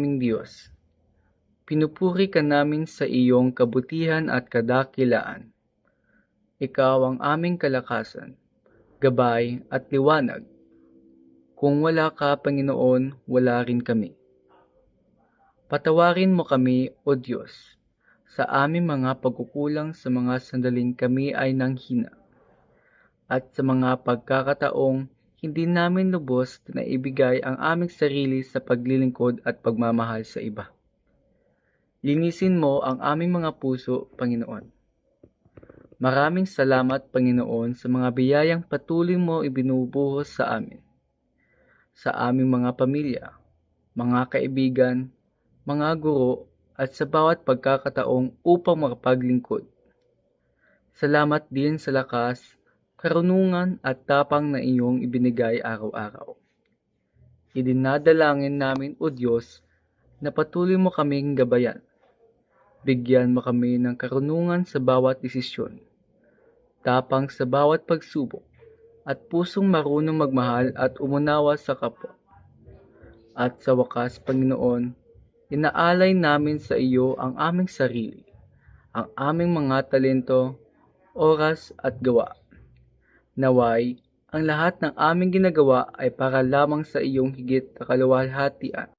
aming Diyos, pinupuri ka namin sa iyong kabutihan at kadakilaan. Ikaw ang aming kalakasan, gabay at liwanag. Kung wala ka, Panginoon, wala rin kami. Patawarin mo kami, O Diyos, sa aming mga pagkukulang sa mga sandaling kami ay nanghina, at sa mga pagkakataong hindi namin lubos na ibigay ang aming sarili sa paglilingkod at pagmamahal sa iba. Linisin mo ang aming mga puso, Panginoon. Maraming salamat, Panginoon, sa mga biyayang patuloy mo ibinubuhos sa amin, sa aming mga pamilya, mga kaibigan, mga guro, at sa bawat pagkakataong upang makapaglingkod. Salamat din sa lakas, karunungan at tapang na iyong ibinigay araw-araw. Idinadalangin namin, O Diyos, na patuloy mo kaming gabayan. Bigyan mo kami ng karunungan sa bawat desisyon, tapang sa bawat pagsubok, at pusong marunong magmahal at umunawa sa kapwa. At sa wakas, Panginoon, inaalay namin sa iyo ang aming sarili, ang aming mga talento, oras at gawa. Naway, ang lahat ng aming ginagawa ay para lamang sa iyong higit na kaluwalhatian.